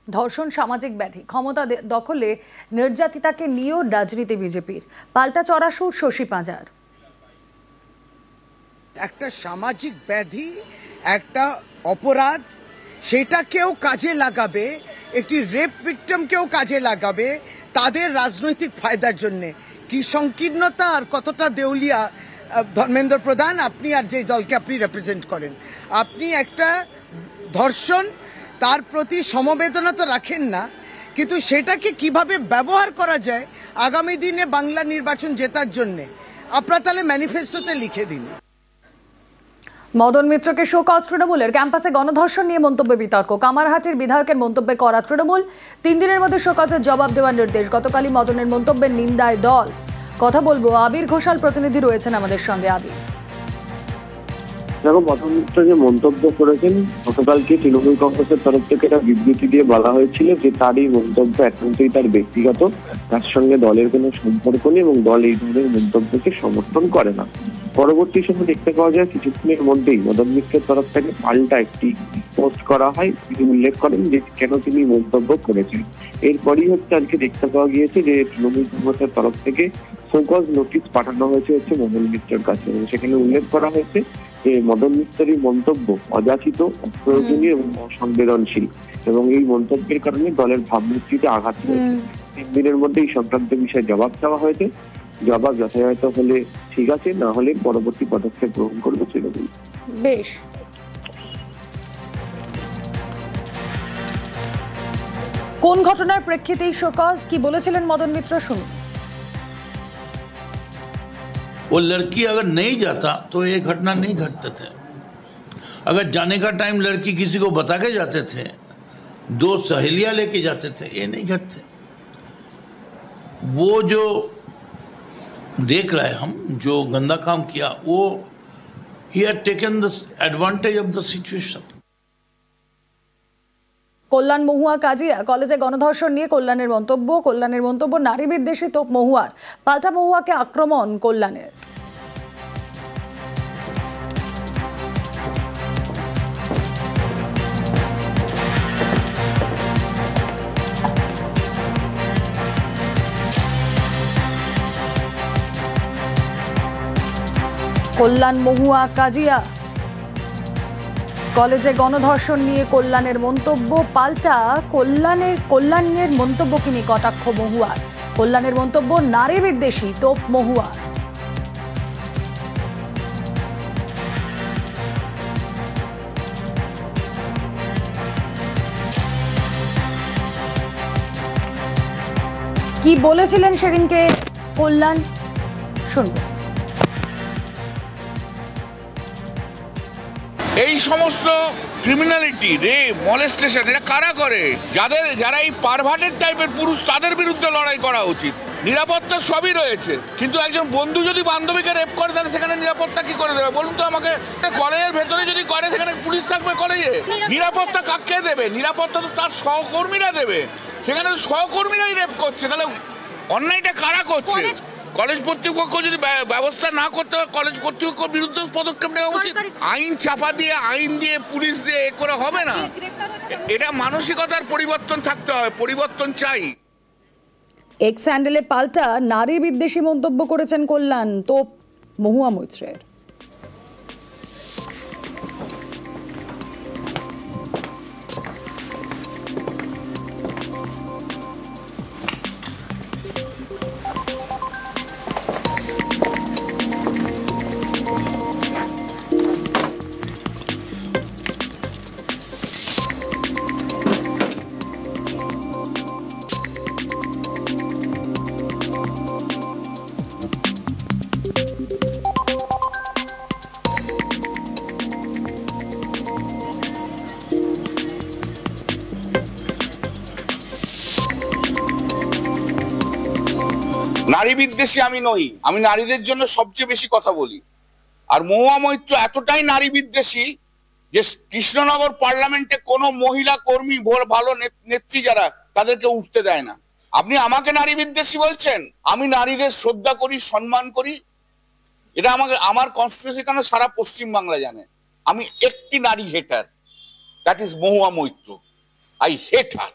ধর্ষণ সামাজিক ব্যাধি, ক্ষমতা দখলে নির্যাতিতাকে নিয়েও রাজনীতি বিজেপির। পাল্টা চড়াসুর শশী পাঁজার। একটা সামাজিক ব্যাধি, একটা অপরাধ, সেটাকেও কাজে লাগাবে, একটি রেপ ভিক্টিমকেও কাজে লাগাবে তাদের রাজনৈতিক ফায়দার জন্যে। কি সংকীর্ণতা আর কতটা দেউলিয়া ধর্মেন্দ্র প্রধান, আপনি আর যে দলকে আপনি রিপ্রেজেন্ট করেন। আপনি একটা ধর্ষণ, তার প্রতি সমবেদনা তো রাখেন না, কিন্তু সেটাকে কিভাবে ব্যবহার করা যায় আগামী দিনে বাংলা নির্বাচন জেতার জন্যে, আপনারা তাহলে ম্যানিফেস্টোতে লিখে দিন। মদন মিত্রকে শোকজ তৃণমূলের। ক্যাম্পাসে গণধর্ষণ নিয়ে মন্তব্য বিতর্ক। কামারহাটির বিধায়কের মন্তব্যে করা তৃণমূল। 3 দিনের মধ্যে শোকজের জবাব দেওয়ার নির্দেশ। গতকালই মদনের মন্তব্যের নিন্দায় দল। কথা বলবো, আবির ঘোষাল প্রতিনিধি রয়েছেন আমাদের সঙ্গে। আবির, দেখো, মদন মিত্র যে মন্তব্য করেছেন, গতকালকে তৃণমূল কংগ্রেসের তরফ থেকে একটা বিবৃতি দিয়ে বলা হয়েছিল যে তার এই মন্তব্য একান্তই তার ব্যক্তিগত, তার সঙ্গে দলের কোনো সম্পর্ক নেই এবং দল এই ধরনের মন্তব্যকে সমর্থন করে না। পরবর্তী সময় দেখতে পাওয়া যায় কিছুক্ষণের মধ্যেই মদন মিত্রের তরফ থেকে পাল্টা একটি পোস্ট করা হয়। তিনি উল্লেখ করেন যে কেন তিনি মন্তব্য করেছেন। এরপরই আজকে দেখতে পাওয়া গিয়েছে যে তৃণমূল কংগ্রেসের তরফ থেকে শোকজ নোটিশ পাঠানো হয়েছে মদন মিত্রের কাছে, এবং সেখানে উল্লেখ করা হয়েছে যে মদন মিত্রের মন্তব্য অযাচিত, অপ্রয়োজনীয় এবং অসংবেদনশীল, এবং এই মন্তব্যের কারণে দলের ভাবমূর্তিতে আঘাত হয়েছে। 3 দিনের মধ্যে এই সংক্রান্ত বিষয়ে জবাব দেওয়া হয়েছে। জবাব যথাযথ হলে ঠিক আছে, না হলে পরবর্তী পদক্ষেপ গ্রহণ করবে তৃণমূল। বেশ। কোন ঘটনার প্রেক্ষিতে শোকজ, কি বলেছিলেন মদন মিত্র, শুনুন। वो लड़की अगर नहीं जाता तो ये घटना नहीं घटते थे। अगर जाने का टाइम लड़की किसी को बता के जाते थे, 2 सहेलियां लेके जाते थे, ये नहीं घटते। वो जो देख रहे हम, जो गंदा काम किया, वो ही had taken the advantage of the situation. Kalyan Mahua কাজিয়া কলেজে গণধর্ষণ নিয়ে কল্যাণের মন্তব্য নারী বিদ্বেষী তোপ মহুয়ার। পাল্টা মহুয়াকে আক্রমণ কল্যাণের। কল্যাণ মহুয়া কাজিয়া কলেজে গণধর্ষণ নিয়ে কল্যাণের মন্তব্য। পাল্টা কল্যাণের মন্তব্যকে নিয়ে কটাক্ষ মহুয়ার। কল্যাণের মন্তব্য নারী বিদ্বেষী তোপ মহুয়ার। কি বলেছিলেন সেদিনকে কল্যাণ, শুনবো। এই সমস্ত ক্রিমিনালিটি, রেপ, মলেস্টেশন, এটা কারা করে? যারা এই পারভার্টেড টাইপের পুরুষ, তাদের বিরুদ্ধে লড়াই করা উচিত। নিরাপত্তা সবই রয়েছে, কিন্তু একজন বন্ধু যদি বান্ধবীকে রেপ করে, তাহলে সেখানে নিরাপত্তা কি করে দেবে বলুন তো আমাকে? কলেজের ভেতরে যদি করে, সেখানে পুলিশ থাকবে কলেজে? নিরাপত্তা কাকে দেবে? নিরাপত্তা তো তার সহকর্মীরা দেবে। সেখানে সহকর্মীরাই রেপ করছে, তাহলে অন্যায়টা কারা করছে? কলেজ কর্তৃপক্ষ যদি ব্যবস্থা না করতে হয়, কলেজ কর্তৃপক্ষের বিরুদ্ধে পদক্ষেপ নেওয়া উচিত। আইন চাপা দিয়ে, আইন দিয়ে, পুলিশ দিয়ে এ করে হবে না। এটা মানসিকতার পরিবর্তন থাকতে হবে, পরিবর্তন চাই। এক্স হ্যান্ডেলে পাল্টা নারী বিদ্বেষী মন্তব্য করেছেন কল্যাণ তোপ মহুয়া মৈত্রের। নারী বিদ্বেষী আমি নই, আমি নারীদের জন্য সবচেয়ে বেশি কথা বলি। আর মহুয়া মৈত্র এতটাই নারী বিদ্বেষী যে কৃষ্ণনগর পার্লামেন্টে কোনো মহিলা কর্মী, ভালো নেত্রী যারা, তাদেরকে উঠতে দেয় না। আপনি আমাকে নারী বিদ্বেষী বলছেন? আমি নারীদের শ্রদ্ধা করি, সম্মান করি। এটা আমার কনস্টিটিউশন কেন সারা পশ্চিম বাংলা জানে। আমি একটি নারী hater, that is Mahua Moitra. I hate her.